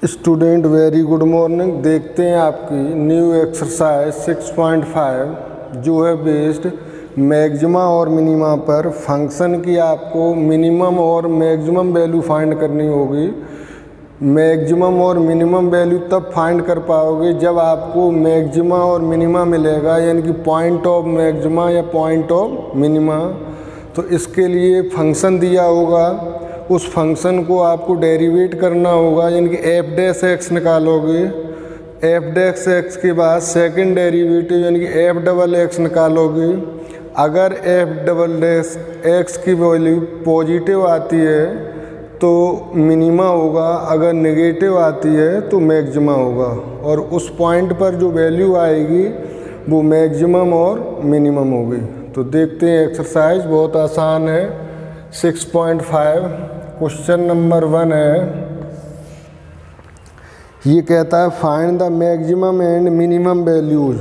Student very good morning. देखते हैं आपकी न्यू एक्सरसाइज 6.5 जो है बेस्ड मैक्सिमा और मिनिमा पर। फंक्शन की आपको मिनिमम और मैक्सिमम वैल्यू फाइंड करनी होगी। मैक्सिमम और मिनिमम वैल्यू तब फाइंड कर पाओगे जब आपको मैक्सिमा और मिनिमा मिलेगा, यानी कि पॉइंट ऑफ मैक्सिमा या पॉइंट ऑफ मिनिमा। तो इसके लिए फंक्शन दिया होगा, उस फंक्शन को आपको डेरिवेट करना होगा, यानी कि एफ डैश एक्स निकालोगे। एफ डैश एक्स के बाद सेकंड डेरिवेटिव यानी कि एफ डबल एक्स निकालोगे। अगर एफ डबल डैश एक्स की वैल्यू पॉजिटिव आती है तो मिनिमा होगा, अगर नेगेटिव आती है तो मैक्सिमा होगा, और उस पॉइंट पर जो वैल्यू आएगी वो मैक्सिमम और मिनिमम होगी। तो देखते हैं एक्सरसाइज, बहुत आसान है। 6.5 क्वेश्चन नंबर 1 है। ये कहता है find the maximum and minimum values.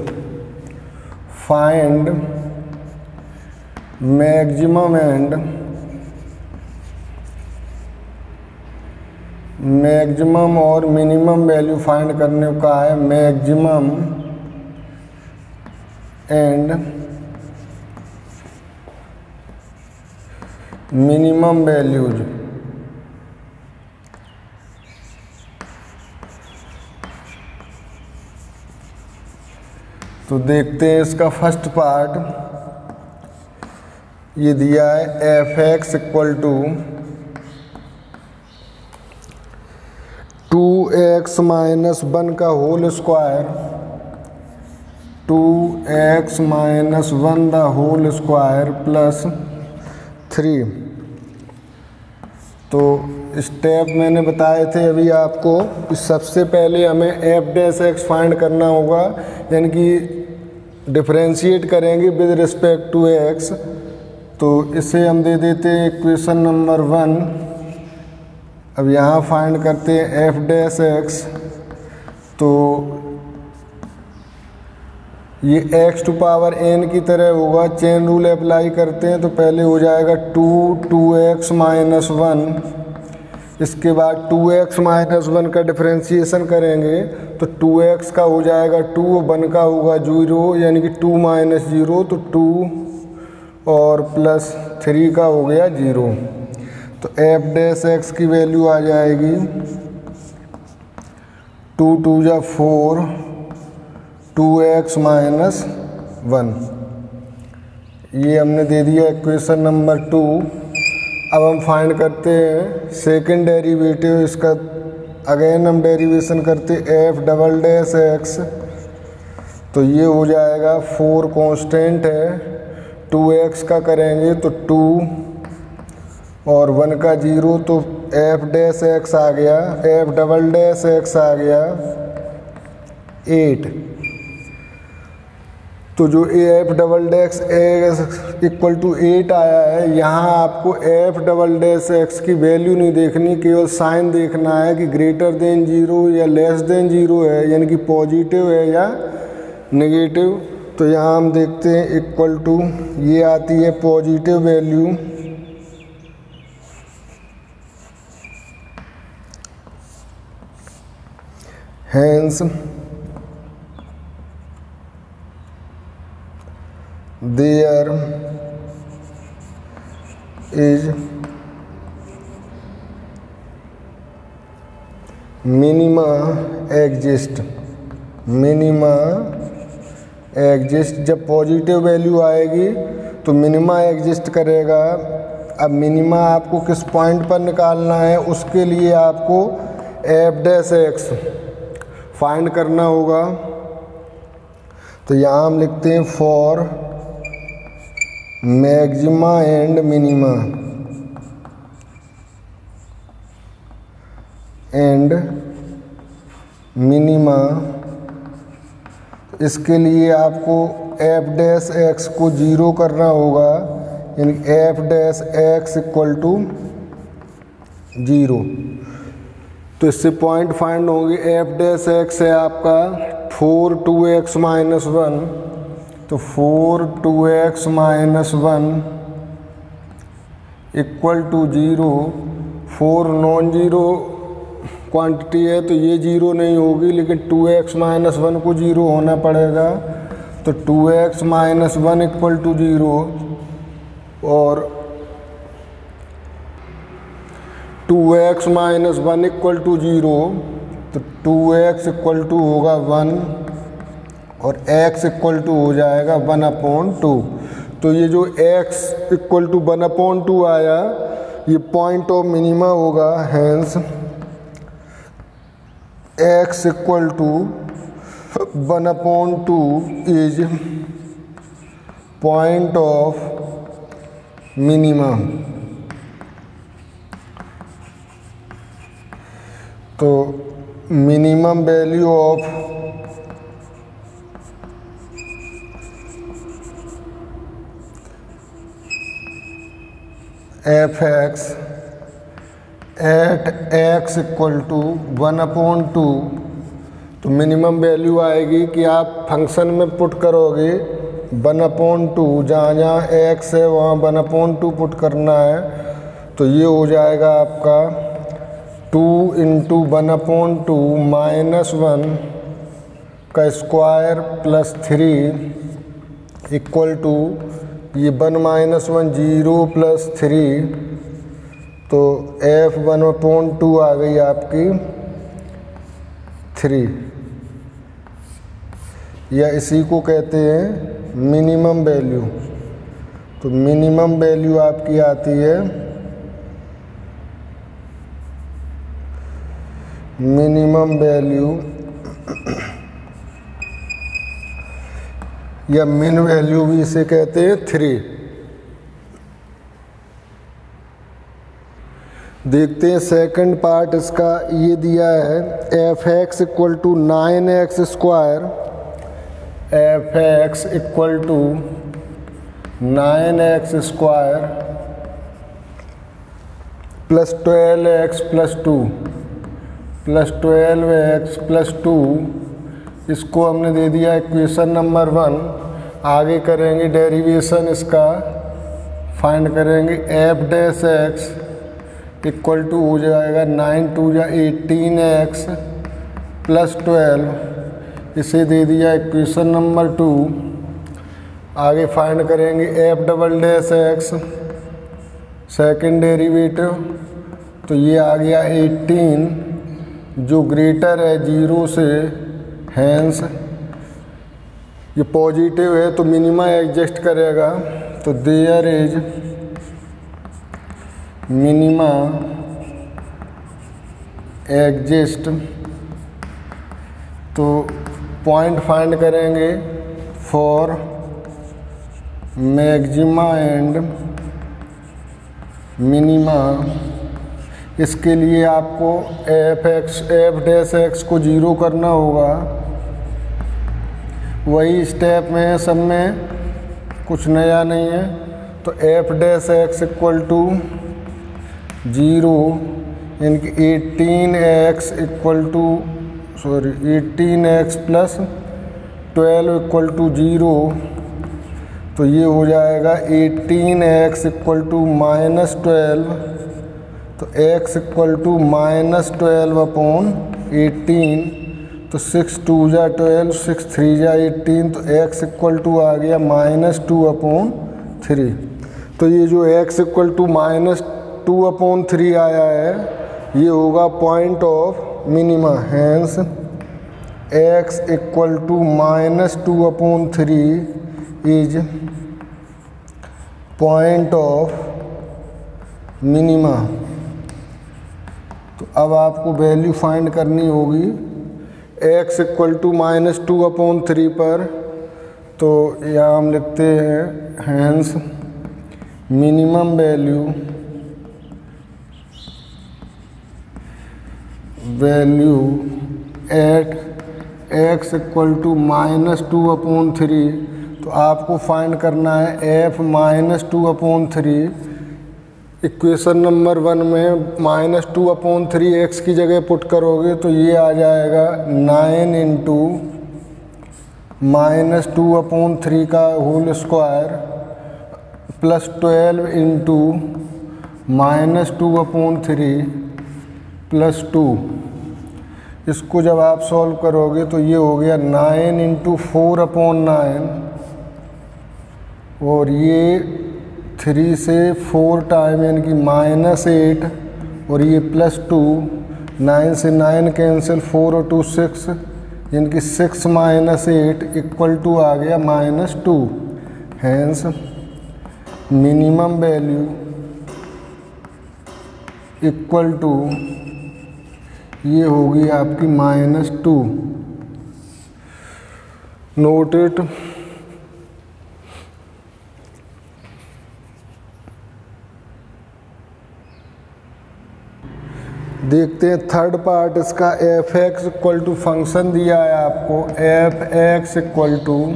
Find maximum and maximum और मिनिमम वैल्यू फाइंड करने का है। Maximum and minimum values. तो देखते हैं इसका फर्स्ट पार्ट। ये दिया है f x equal to 2x minus 1 का whole square, 2x minus 1 the whole square plus 3। तो स्टेप मैंने बताए थे अभी आपको कि सबसे पहले हमें एफ डैश एक्स फाइंड करना होगा, यानी कि डिफरेंशिएट करेंगे विद रिस्पेक्ट टू एक्स। तो इसे हम दे देते हैं इक्वेशन नंबर 1। अब यहाँ फाइंड करते हैं एफ डैश एक्स। तो ये x टू पावर n की तरह होगा, चेन रूल अप्लाई करते हैं। तो पहले हो जाएगा 2x माइनस 1, इसके बाद 2x माइनस 1 का डिफरेंशिएशन करेंगे तो 2x का हो जाएगा 2, 1 का होगा 0, यानी कि 2 माइनस 0 तो 2, और प्लस 3 का हो गया 0। तो एफ डैश एक्स की वैल्यू आ जाएगी 2 2 जा 4, 2x माइनस 1। ये हमने दे दिया इक्वेशन नंबर 2। अब हम फाइंड करते हैं सेकंड डेरिवेटिव इसका। अगेन हम डेरिवेशन करते एफ डबल डैश एक्स। तो ये हो जाएगा 4 कांस्टेंट है, 2x का करेंगे तो 2 और 1 का 0, तो एफ डैश एक्स आ गया, एफ डबल डैश एक्स आ गया 8। तो जो f double dash x equal to 8 आया है, यहाँ आपको एफ डबल डैश एक्स की वैल्यू नहीं देखनी, केवल साइन देखना है कि ग्रेटर देन 0 या लेस देन 0 है, यानी कि पॉजिटिव है या नेगेटिव। तो यहाँ हम देखते हैं इक्वल टू, ये आती है positive value, hence there is minima exist. Minima exist, जब पॉजिटिव वैल्यू आएगी तो मिनिमा एग्जिस्ट करेगा। अब मिनिमा आपको किस पॉइंट पर निकालना है, उसके लिए आपको एफ डैश एक्स फाइंड करना होगा। तो यहाँ हम लिखते हैं फॉर मैक्सिमा एंड मिनिमा इसके लिए आपको एफ डैश एक्स को 0 करना होगा, यानी f dash x equal to 0। तो इससे पॉइंट फाइंड होंगे। एफ डैश एक्स है आपका 4 2x माइनस 1, तो 4 2x minus 1 equal to 0। 4 non zero quantity है तो ये जीरो नहीं होगी, लेकिन 2x माइनस 1 को जीरो होना पड़ेगा। तो 2x minus 1 equal to zero, और 2x minus 1 equal to zero, तो 2x इक्वल टू होगा 1 और x इक्वल टू हो जाएगा 1/2। तो ये जो x इक्वल टू 1/2 आया, ये पॉइंट ऑफ मिनिमा होगा। Hence x equal to 1/2 is point of minima. तो minimum value of f(x) at x equal to 1/2, तो मिनिमम वैल्यू आएगी कि आप फंक्शन में पुट करोगे 1/2, जहाँ जहाँ x है वहाँ 1/2 पुट करना है। तो ये हो जाएगा आपका 2 × 1/2 माइनस 1 का स्क्वायर प्लस 3 इक्वल टू ये 1 माइनस 1 0 प्लस 3, तो f 1/2 आ गई आपकी 3, या इसी को कहते हैं मिनिमम वैल्यू। तो मिनिमम वैल्यू आपकी आती है, मिनिमम वैल्यू या मिन वैल्यू भी इसे कहते हैं 3। देखते हैं सेकंड पार्ट इसका। ये दिया है f(x) equal to 9x square, f(x) equal to 9x square plus 12x plus 2 plus 12x plus 2, इसको हमने दे दिया इक्वेशन नंबर 1। आगे करेंगे डेरिवेशन इसका, फाइंड करेंगे f(x) इक्वल टू हो जाएगा 9 × 2 = 18x प्लस 12, इसे दे दिया इक्वेशन नंबर 2। आगे फाइंड करेंगे f"(x) सेकेंड डेरिवेटिव, तो ये आ गया 18 जो ग्रेटर है 0 से, हैंस ये पॉजिटिव है तो मिनिमा एग्जिस्ट करेगा। तो देयर इज मिनिमा एग्जिस्ट। तो पॉइंट फाइंड करेंगे फॉर मैक्सिमा एंड मिनिमा। इसके लिए आपको f(x) को 0 करना होगा। वही स्टेप में है, सब में कुछ नया नहीं है। तो f(x) इक्वल टू 0 इनकी 18x equal to 18x plus 12 equal to 0, तो ये हो जाएगा 18x इक्वल टू -12, तो x इक्वल टू -12/18, तो 6 × 2 = 12, 6 × 3 = 18, तो x इक्वल टू आ गया -2/3। तो ये जो x इक्वल टू -2/3 आया है, ये होगा point of minima. Hence x equal to -2/3 is point of minima. तो अब आपको वैल्यू फाइंड करनी होगी x इक्वल टू -2/3 पर। तो यहाँ हम लिखते हैं hence minimum value at x equal to -2/3। तो आपको फाइंड करना है f -2/3। इक्वेशन नंबर 1 में -2/3 x की जगह पुट करोगे तो ये आ जाएगा 9 × -2/3 का होल स्क्वायर प्लस 12 × -2/3 प्लस 2। इसको जब आप सॉल्व करोगे तो ये हो गया 9 इंटू 4/9 और ये 3 से 4 टाइम यानी कि -8 और ये +2, 9 से 9 कैंसिल, 4 और 2 6 यानी कि 6 - 8 इक्वल टू आ गया -2। Hence minimum value equal to ये होगी आपकी -2। Note it. देखते हैं थर्ड पार्ट इसका। f(x) इक्वल टू फंक्शन दिया है आपको f(x) equal to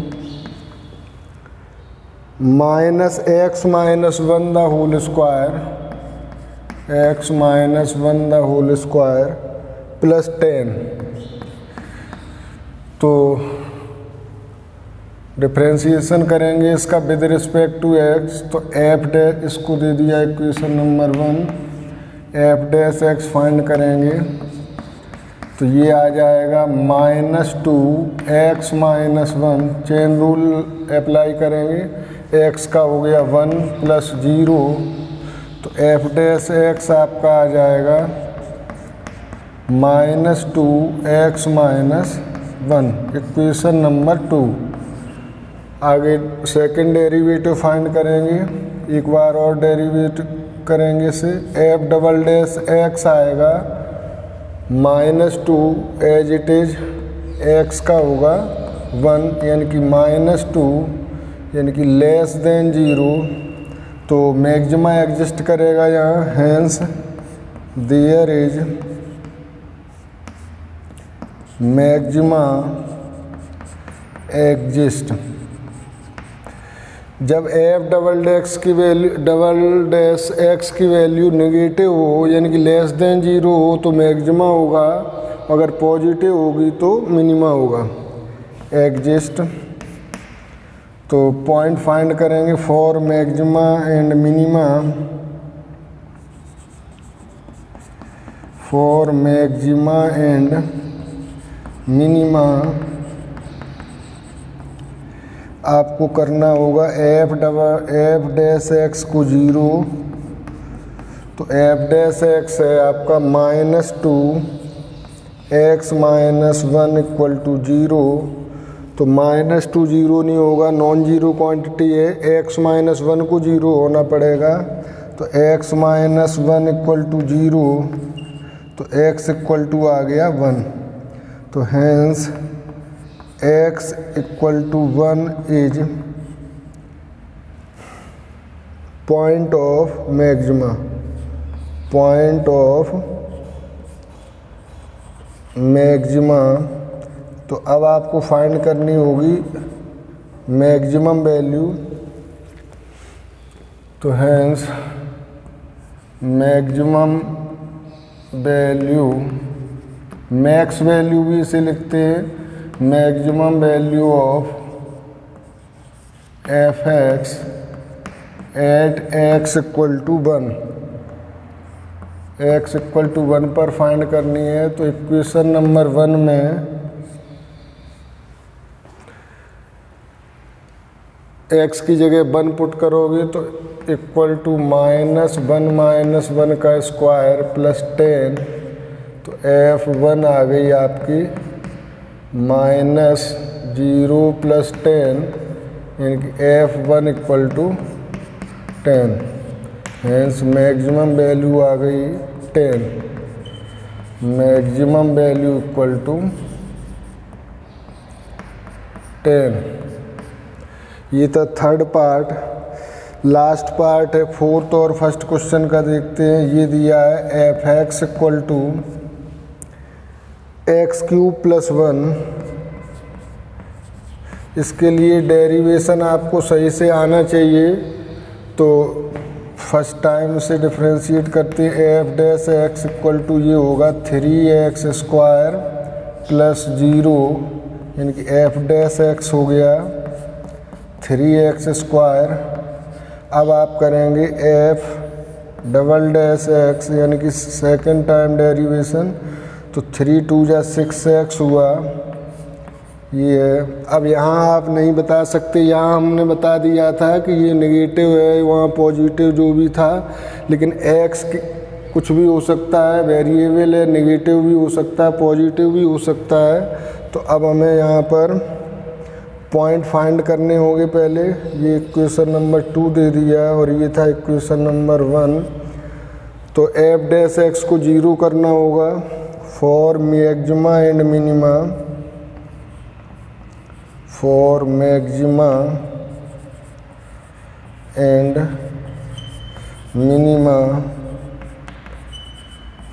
-x - 1 the whole square, x - 1 the whole square plus 10। तो डिफ्रेंशिएशन करेंगे इसका विद रिस्पेक्ट टू x, तो f' इसको दे दिया इक्वेशन नंबर 1, f' फाइंड करेंगे तो ये आ जाएगा -2x - 1, चेन रूल अप्लाई करेंगे, x का हो गया 1 + 0, तो f' आपका आ जाएगा -2x - 1, इक्वेशन नंबर 2। आगे सेकंड डेरिवेटिव फाइंड करेंगे, एक बार और डेरिवेटिव करेंगे इसे, f" आएगा -2 एज इट इज, x का होगा 1 यानी कि -2 यानी कि लेस देन 0, तो मैक्सिमा एग्जिस्ट करेगा यहाँ। Hence there is maxima exist. जब f" की वैल्यू x की वैल्यू नेगेटिव हो यानी कि लेस देन 0 हो तो मैक्सिमा होगा, अगर पॉजिटिव होगी तो मिनिमा होगा। एग्जिस्ट, तो पॉइंट फाइंड करेंगे for maxima and minima. For maxima and minima आपको करना होगा f'(x) को 0, तो f' है आपका -2x - 1 इक्वल टू 0, तो -2 0 नहीं होगा, नॉन जीरो क्वांटिटी है, x - 1 को 0 होना पड़ेगा, तो x - 1 इक्वल टू 0, तो x इक्वल टू आ गया 1, तो hence x equal to 1 is point of maxima. Point of maxima, तो अब आपको फाइंड करनी होगी मैक्सिमम वैल्यू, तो hence maximum value, max value भी इसे लिखते हैं, maximum value of f(x) at x equal to 1, x equal to 1 पर फाइंड करनी है। तो इक्वेशन नंबर 1 में x की जगह 1 पुट करोगे तो इक्वल टू -1 - 1 का स्क्वायर प्लस 10, तो f1 आ गई आपकी -0 + 10 यानी कि f1 equal to 10। Hence maximum value आ गई 10, मैक्सिमम वैल्यू इक्वल टू 10। ये था थर्ड पार्ट। लास्ट पार्ट है फोर्थ और फर्स्ट क्वेश्चन का, देखते हैं। ये दिया है f(x) इक्वल टू x³ + 1। इसके लिए डेरिवेशन आपको सही से आना चाहिए, तो फर्स्ट टाइम से डिफ्रेंशिएट करते f'(x) इक्वल टू ये होगा 3x² + 0 यानी कि f'(x) हो गया 3x²। अब आप करेंगे f'(x) यानी कि सेकंड टाइम डेरिवेशन, तो 3 2 जा 6x हुआ, ये है। अब यहाँ आप नहीं बता सकते, यहाँ हमने बता दिया था कि ये नेगेटिव है, वहाँ पॉजिटिव जो भी था, लेकिन x कुछ भी हो सकता है, वेरिएबल है, नेगेटिव भी हो सकता है, पॉजिटिव भी हो सकता है। तो अब हमें यहाँ पर पॉइंट फाइंड करने होंगे। पहले ये इक्वेशन नंबर 2 दे दिया है और ये था इक्वेशन नंबर 1। तो एफ डैश एक्स को 0 करना होगा for maxima and minima, for maxima and minima.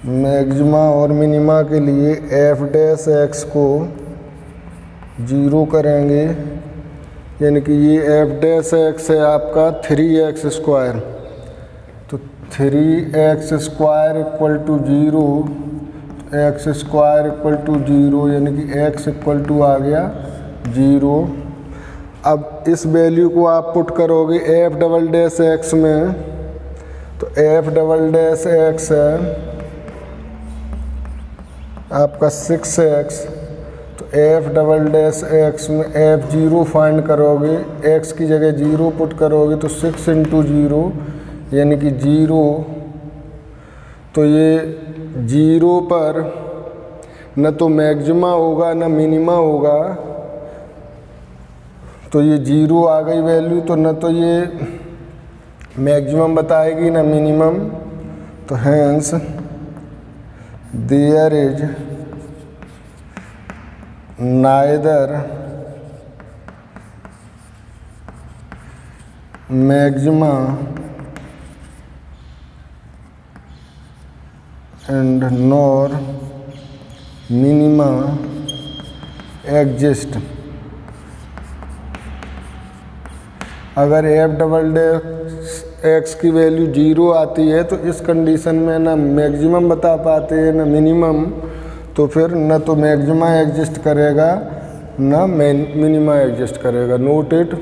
Maxima और मिनिमा के लिए एफ डैश एक्स को 0 करेंगे, यानी कि ये एफ डैश एक्स है आपका 3x²। तो 3x² equal to 0, x² equal to 0, यानी कि x इक्वल टू आ गया 0। अब इस वैल्यू को आप पुट करोगे एफ डबल डैश एक्स में, तो एफ डबल डैश एक्स है आपका 6x। तो एफ डबल डैश एक्स में f0 फाइंड करोगे, x की जगह 0 पुट करोगे तो 6 × 0 यानी कि 0। तो ये 0 पर न तो मैक्सिमा होगा न मिनिमा होगा, तो ये 0 आ गई वैल्यू, तो न तो ये मैक्सिमम बताएगी न मिनिमम। तो hence there is neither maxima and nor minima exist. अगर एफ डबल डैश एक्स की वैल्यू 0 आती है तो इस कंडीशन में ना मैक्सिमम बता पाते हैं ना मिनिमम, तो फिर न तो मैक्सिमा एग्जिस्ट करेगा ना मिनिमा एग्जिस्ट करेगा। Note it.